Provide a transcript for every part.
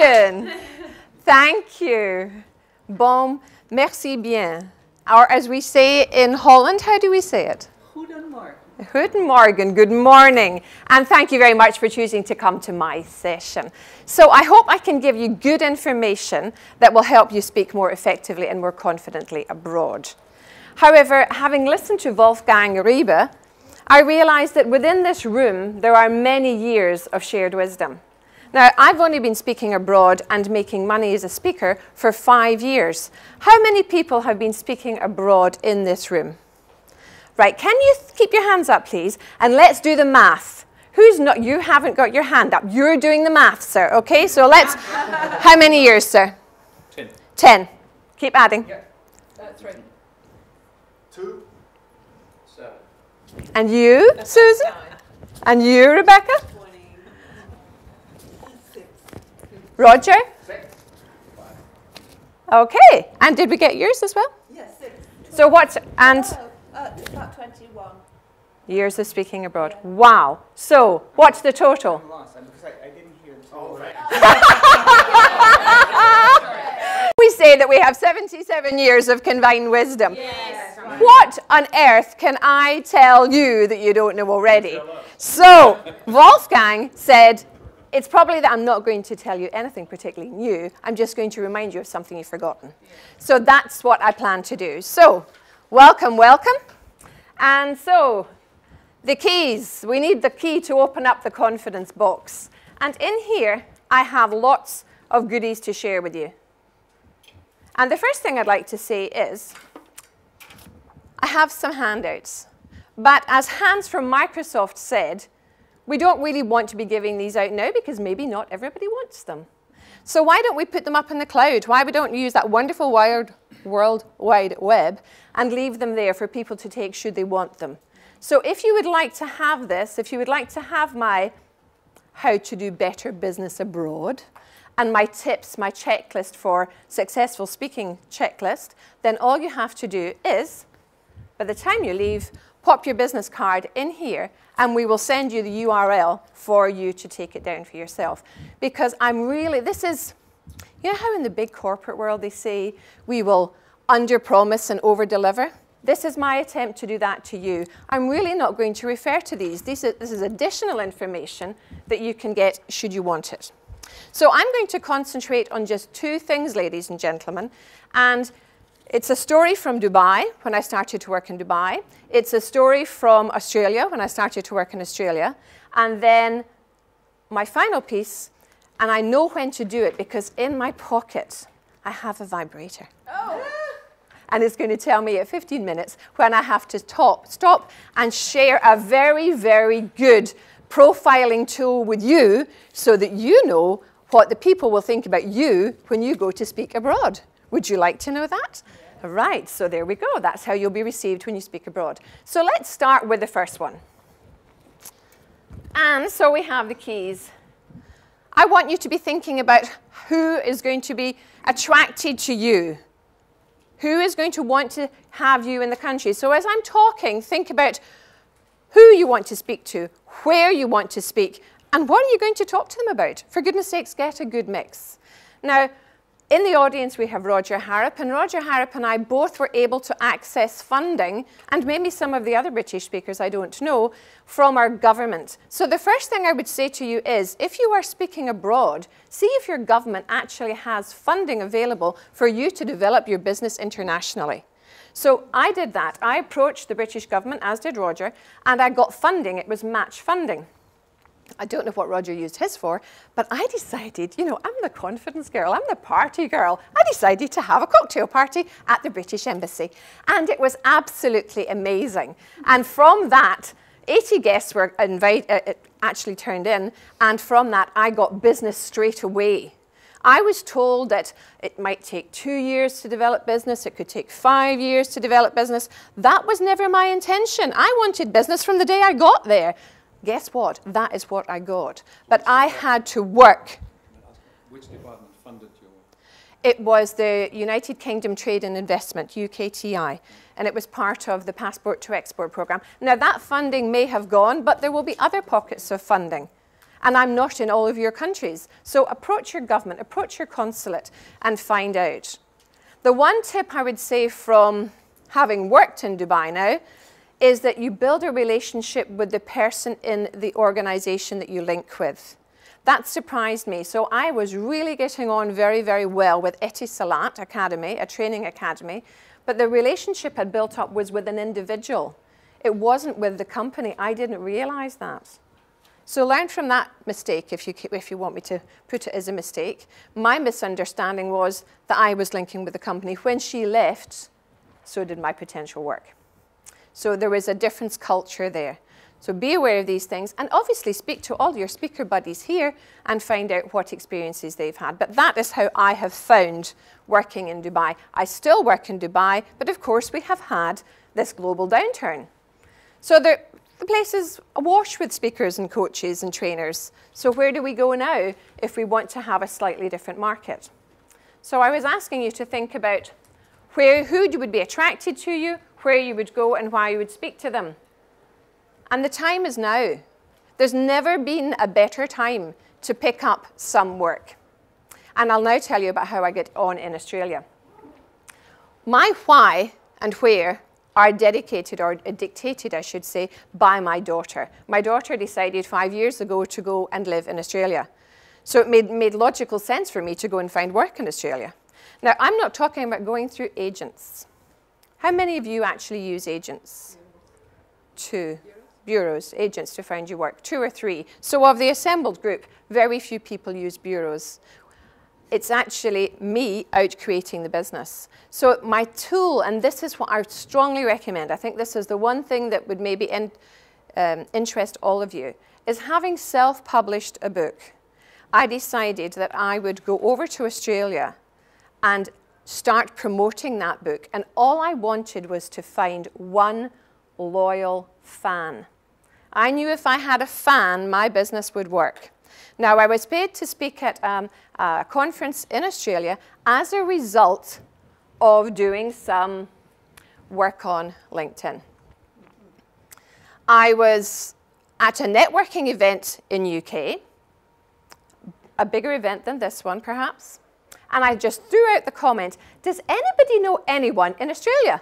morgen. Thank you. Bon, merci bien. Or as we say in Holland, how do we say it? Goedemorgen. Guten Morgen, good morning. And thank you very much for choosing to come to my session. So I hope I can give you good information that will help you speak more effectively and more confidently abroad. However, having listened to Wolfgang Riebe, I realized that within this room, there are many years of shared wisdom. Now, I've only been speaking abroad and making money as a speaker for 5 years. How many people have been speaking abroad in this room? Right, can you keep your hands up, please? And let's do the math. Who's not, you haven't got your hand up. You're doing the math, sir. Okay, so let's, how many years, sir? 10. 10. Keep adding. Yeah, that's right. 2, 7. And you, Susan? 9. And you, Rebecca? 26. Roger? 6. 5. Okay, and did we get yours as well? Yes, 6. So what's, and About 21. years of speaking abroad. Wow. So what's the total? Because I didn't hear this. Oh, right. We say that we have 77 years of combined wisdom. Yes. What on earth can I tell you that you don't know already? So Wolfgang said, it's probably that I'm not going to tell you anything particularly new. I'm just going to remind you of something you've forgotten. So that's what I plan to do. So welcome, welcome. And so the keys. We need the key to open up the confidence box. And in here, I have lots of goodies to share with you. And the first thing I'd like to say is, I have some handouts. But as Hans from Microsoft said, we don't really want to be giving these out now because maybe not everybody wants them. So why don't we put them up in the cloud? Why we don't use that wonderful World Wide Web and leave them there for people to take should they want them? So if you would like to have this, if you would like to have my how to do better business abroad and my tips, my checklist for successful speaking checklist, then all you have to do is, by the time you leave, pop your business card in here and we will send you the URL for you to take it down for yourself. Because I'm really, this is, you know how in the big corporate world they say we will under-promise and over-deliver? This is my attempt to do that to you. I'm really not going to refer to these. This is additional information that you can get should you want it. So I'm going to concentrate on just 2 things, ladies and gentlemen. And it's a story from Dubai, when I started to work in Dubai. It's a story from Australia, when I started to work in Australia. And then my final piece, and I know when to do it because in my pocket, I have a vibrator. Oh. And it's going to tell me at 15 minutes when I have to stop and share a very, very good profiling tool with you so that you know what the people will think about you when you go to speak abroad. Would you like to know that? Yeah. Right, so there we go. That's how you'll be received when you speak abroad. So let's start with the first one. And so we have the keys. I want you to be thinking about who is going to be attracted to you. Who is going to want to have you in the country? So as I'm talking, think about who you want to speak to, where you want to speak, and what are you going to talk to them about? For goodness sakes, get a good mix. Now, in the audience, we have Roger Harrop, and Roger Harrop and I both were able to access funding, and maybe some of the other British speakers, I don't know, from our government. So the first thing I would say to you is, if you are speaking abroad, see if your government actually has funding available for you to develop your business internationally. So I did that. I approached the British government, as did Roger, and I got funding. It was match funding. I don't know what Roger used his for, but I decided, you know, I'm the confidence girl, I'm the party girl. I decided to have a cocktail party at the British Embassy. And it was absolutely amazing. And from that, 80 guests were actually turned in, and from that, I got business straight away. I was told that it might take 2 years to develop business, it could take 5 years to develop business. That was never my intention. I wanted business from the day I got there. Guess what? That is what I got. But I had to work. Which department funded your work? It was the United Kingdom Trade and Investment, UKTI, and it was part of the Passport to Export program. Now that funding may have gone, but there will be other pockets of funding. And I'm not in all of your countries. So approach your government, approach your consulate, and find out. The one tip I would say from having worked in Dubai now is that you build a relationship with the person in the organization that you link with. That surprised me. So I was really getting on very, very well with Etisalat Academy, a training academy, but the relationship I'd built up was with an individual. It wasn't with the company. I didn't realize that. So learn from that mistake, if you want me to put it as a mistake. My misunderstanding was that I was linking with the company. When she left, so did my potential work. So there was a different culture there. So be aware of these things, and obviously speak to all your speaker buddies here and find out what experiences they've had. But that is how I have found working in Dubai. I still work in Dubai, but of course we have had this global downturn. So the place is awash with speakers and coaches and trainers. So where do we go now if we want to have a slightly different market? So I was asking you to think about who would be attracted to you, where you would go, and why you would speak to them. And the time is now. There's never been a better time to pick up some work. And I'll now tell you about how I get on in Australia. My why and where are dedicated, or dictated, I should say, by my daughter. My daughter decided 5 years ago to go and live in Australia. So it made logical sense for me to go and find work in Australia. Now, I'm not talking about going through agents. How many of you actually use agents? 2. Bureaus, agents to find you work. 2 or 3. So of the assembled group, very few people use bureaus. It's actually me out creating the business. So my tool, and this is what I strongly recommend, I think this is the one thing that would maybe interest all of you, is having self-published a book. I decided that I would go over to Australia and start promoting that book. And all I wanted was to find one loyal fan. I knew if I had a fan, my business would work. Now, I was paid to speak at a conference in Australia as a result of doing some work on LinkedIn. I was at a networking event in UK, a bigger event than this one, perhaps, and I just threw out the comment, does anybody know anyone in Australia?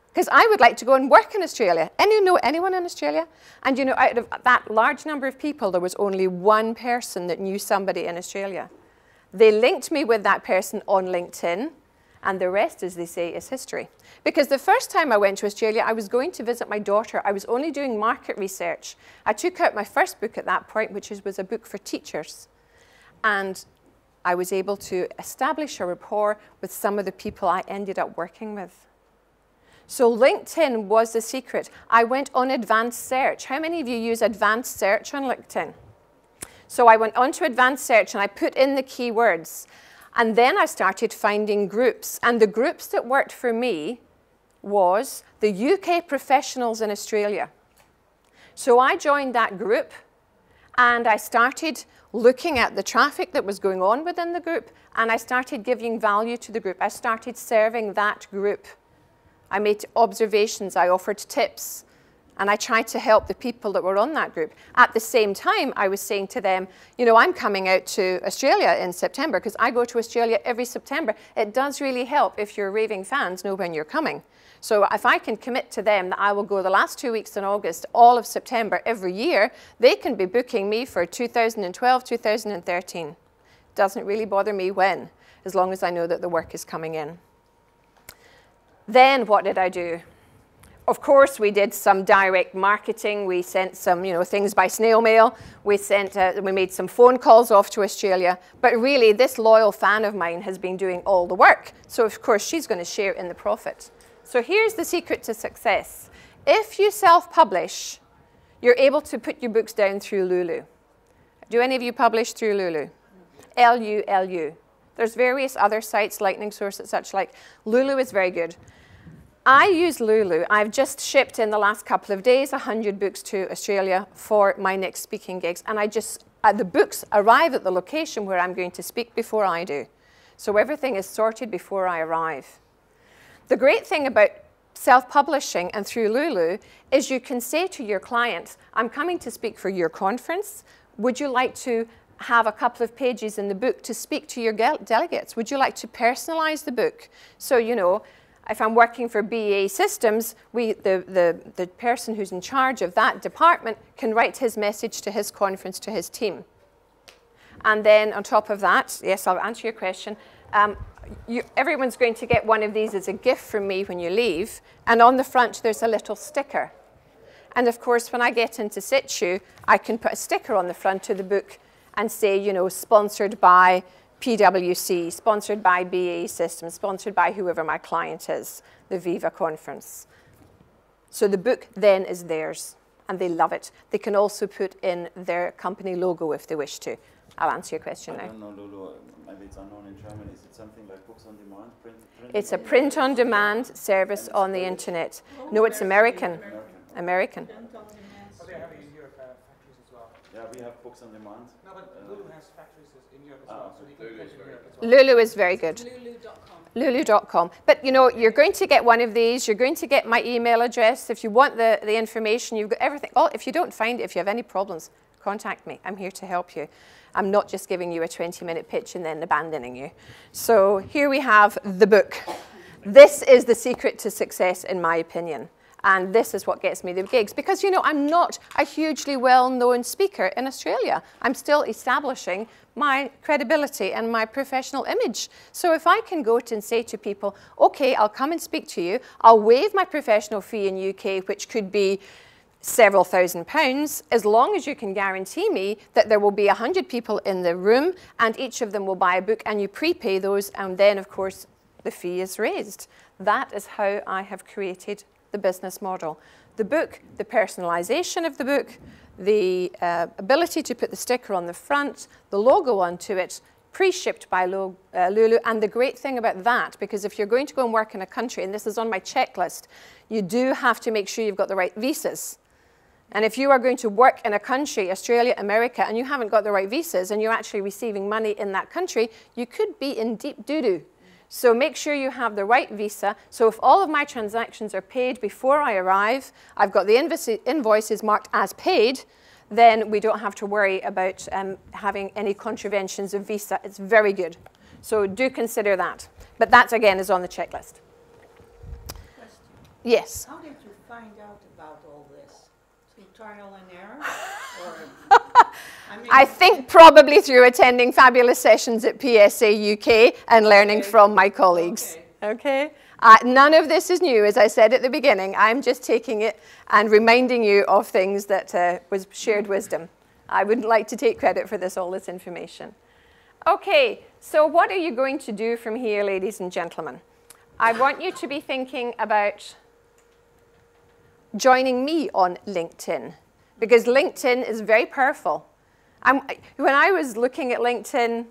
Because I would like to go and work in Australia. Know anyone in Australia? And you know, out of that large number of people, there was only one person that knew somebody in Australia. They linked me with that person on LinkedIn, and the rest, as they say, is history. Because the first time I went to Australia, I was going to visit my daughter. I was only doing market research. I took out my first book at that point, which was a book for teachers. And I was able to establish a rapport with some of the people I ended up working with. So LinkedIn was the secret. I went on advanced search. How many of you use advanced search on LinkedIn? So I went onto advanced search and I put in the keywords. And then I started finding groups. And the groups that worked for me was the UK professionals in Australia. So I joined that group and I started looking at the traffic that was going on within the group, and I started giving value to the group. I started serving that group. I made observations, I offered tips, and I tried to help the people that were on that group. At the same time, I was saying to them, you know, I'm coming out to Australia in September because I go to Australia every September. It does really help if your raving fans know when you're coming. So if I can commit to them that I will go the last 2 weeks in August, all of September every year, they can be booking me for 2012, 2013. Doesn't really bother me when, as long as I know that the work is coming in. Then what did I do? Of course, we did some direct marketing. We sent some, things by snail mail. We made some phone calls off to Australia. But really, this loyal fan of mine has been doing all the work. So of course, she's going to share in the profit. So here's the secret to success. If you self-publish, you're able to put your books down through Lulu. Do any of you publish through Lulu? L-U-L-U. There's various other sites, Lightning Source and such like. Lulu is very good. I use Lulu. I've just shipped in the last couple of days 100 books to Australia for my next speaking gigs. And the books arrive at the location where I'm going to speak before I do. So everything is sorted before I arrive. The great thing about self-publishing and through Lulu is you can say to your client, I'm coming to speak for your conference. Would you like to have a couple of pages in the book to speak to your delegates? Would you like to personalize the book? So, you know, if I'm working for BA Systems, the person who's in charge of that department can write his message to his conference, to his team. And then on top of that, yes, I'll answer your question. Everyone's going to get one of these as a gift from me when you leave. And on the front, there's a little sticker. And of course, when I get into situ, I can put a sticker on the front of the book and say, you know, sponsored by PwC, sponsored by BA Systems, sponsored by whoever my client is, the Viva conference. So the book then is theirs, and they love it. They can also put in their company logo if they wish to. I'll answer your question now. I don't know, Lulu, maybe it's unknown in German. Is it something like books on demand? It's a print-on-demand service on the internet. No, it's American. American. Oh, they have it in Europe, factories as well. Yeah, we have books on demand. No, but Lulu has factories in Europe as well, so you can print in Europe as well. Lulu is very good. Lulu.com. Lulu.com. But, you know, you're going to get one of these. You're going to get my email address. If you want the information, you've got everything. Oh, if you don't find it, if you have any problems, contact me. I'm here to help you. I'm not just giving you a 20-minute pitch and then abandoning you. So here we have the book. This is the secret to success, in my opinion. And this is what gets me the gigs. Because, you know, I'm not a hugely well-known speaker in Australia. I'm still establishing my credibility and my professional image. So if I can go to and say to people, OK, I'll come and speak to you. I'll waive my professional fee in UK, which could be several £1,000s, as long as you can guarantee me that there will be 100 people in the room and each of them will buy a book and you prepay those, and then, of course, the fee is raised. That is how I have created the business model. The book, the personalization of the book, the ability to put the sticker on the front, the logo onto it, pre-shipped by Lulu. And the great thing about that, because if you're going to go and work in a country, and this is on my checklist, you do have to make sure you've got the right visas. And if you are going to work in a country, Australia, America, and you haven't got the right visas and you're actually receiving money in that country, you could be in deep doo-doo. So make sure you have the right visa. So if all of my transactions are paid before I arrive, I've got the invoices marked as paid, then we don't have to worry about having any contraventions of visa. It's very good. So do consider that. But that, again, is on the checklist. Question. Yes? How did you find out about all this? Through trial and error? Or, I think probably through attending fabulous sessions at PSA UK and learning from my colleagues. Okay? None of this is new, as I said at the beginning. I'm just taking it and reminding you of things that was shared wisdom. I wouldn't like to take credit for all this information. Okay, so what are you going to do from here, ladies and gentlemen? I want you to be thinking about joining me on LinkedIn, because LinkedIn is very powerful. When I was looking at LinkedIn,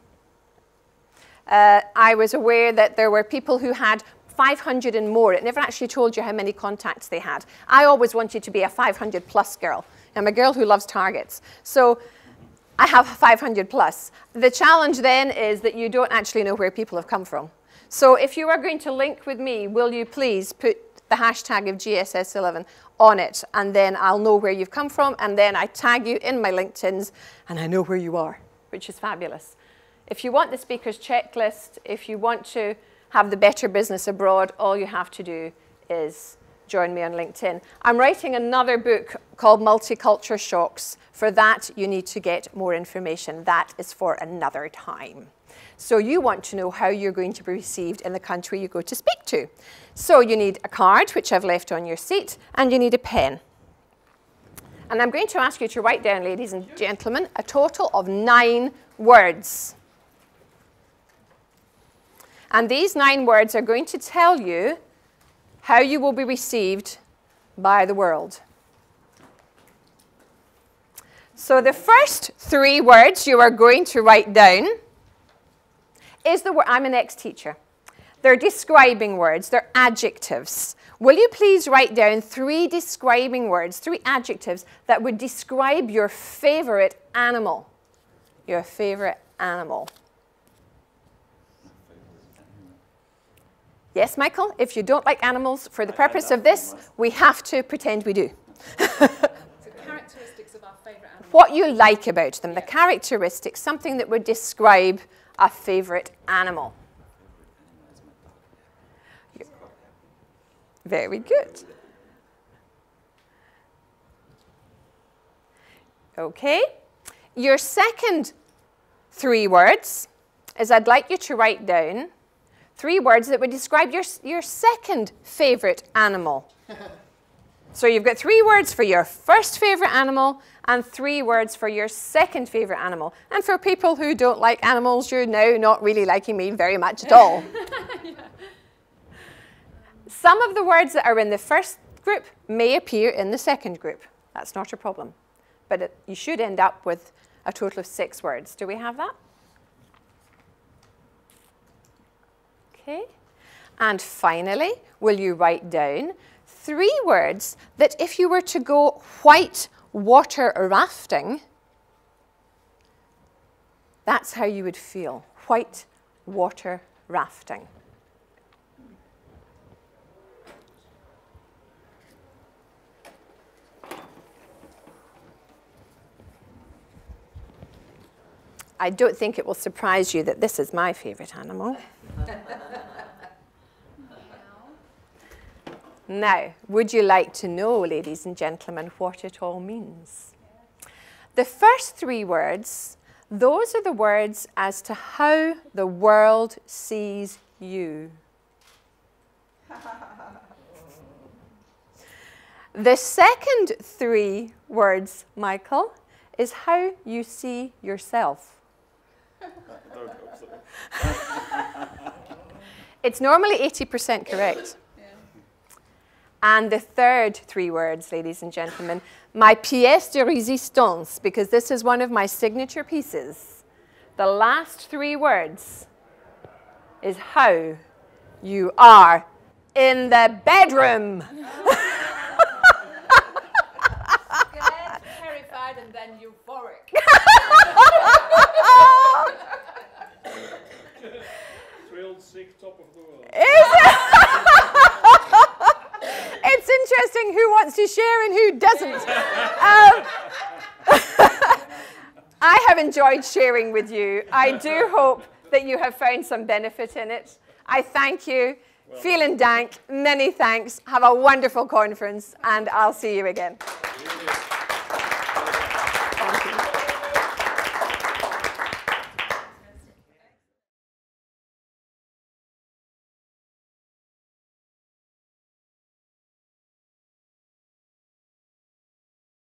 I was aware that there were people who had 500 and more. It never actually told you how many contacts they had. I always wanted to be a 500-plus girl. I'm a girl who loves targets. So I have 500 plus. The challenge then is that you don't actually know where people have come from. So if you are going to link with me, will you please put the hashtag of GSS11 on it, and then I'll know where you've come from, and then I tag you in my LinkedIns, and I know where you are, which is fabulous. If you want the speaker's checklist, if you want to have the better business abroad, all you have to do is join me on LinkedIn. I'm writing another book called Multicultural Shocks. For that, you need to get more information. That is for another time. So you want to know how you're going to be received in the country you go to speak to. So you need a card, which I've left on your seat, and you need a pen. And I'm going to ask you to write down, ladies and gentlemen, a total of 9 words. And these 9 words are going to tell you how you will be received by the world. So the first 3 words you are going to write down is the word. I'm an ex-teacher. They're describing words. They're adjectives. Will you please write down 3 describing words, 3 adjectives that would describe your favorite animal? Your favorite animal. Yes, Michael, if you don't like animals, for the purpose of this, we have to pretend we do. So characteristics of our favourite animal. What you like about them, the characteristics, something that would describe a favourite animal. Very good. Okay. Your second 3 words is I'd like you to write down 3 words that would describe your second favourite animal. So you've got 3 words for your first favourite animal and 3 words for your second favourite animal. And for people who don't like animals, you're now not really liking me very much at all. Yeah. Some of the words that are in the first group may appear in the second group. That's not a problem. But you should end up with a total of 6 words. Do we have that? Okay. And finally, will you write down 3 words that if you were to go white water rafting, that's how you would feel. White water rafting. I don't think it will surprise you that this is my favourite animal. Now, would you like to know, ladies and gentlemen, what it all means? The first 3 words, those are the words as to how the world sees you. The second 3 words, Michael, is how you see yourself. It's normally 80% correct. Yeah. And the third 3 words, ladies and gentlemen, my pièce de résistance, because this is one of my signature pieces. The last 3 words is how you are in the bedroom. Scared, terrified, and then euphoric. Thrilled, sick, top of the world. It's interesting who wants to share and who doesn't. I have enjoyed sharing with you. I do hope that you have found some benefit in it. I thank you. Vielen Dank. Many thanks. Have a wonderful conference, and I'll see you again.